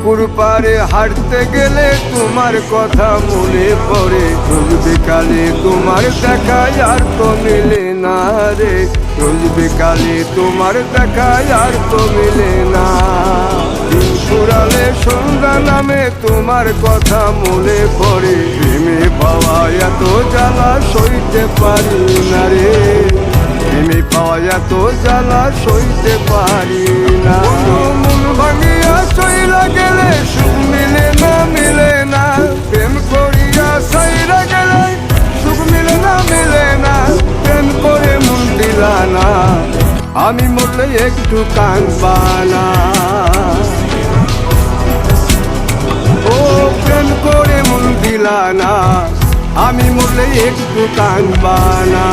পুকুর পাড়ে হাঁটতে গেলে তোমার কথা মনে পড়ে। রোজ বিকালে তোমার দেখা আর তো মিলে না রে, রোজ বিকালে তোমার দেখা আর তো মিলে না। দিন ফুরালে সন্ধ্যা নামে তোমার কথা মনে পড়ে। প্রেমে পাওয়া এত জ্বালা সইতে পারি না রে, প্রেমে পাওয়া এত জ্বালা সইতে পারি না। মন ভাঙিয়া চইলা গেলে সুখ মিলে না, মিলে না। প্রেম করিয়া সাইরা গেলে সুখ মিলে না, মিলে না। প্রেম করে মন দিলা না, আমি মরলে একটু কাঁদবা না। ও প্রেম করে মন দিলা না, আমি মরলে একটু কাঁদবা না।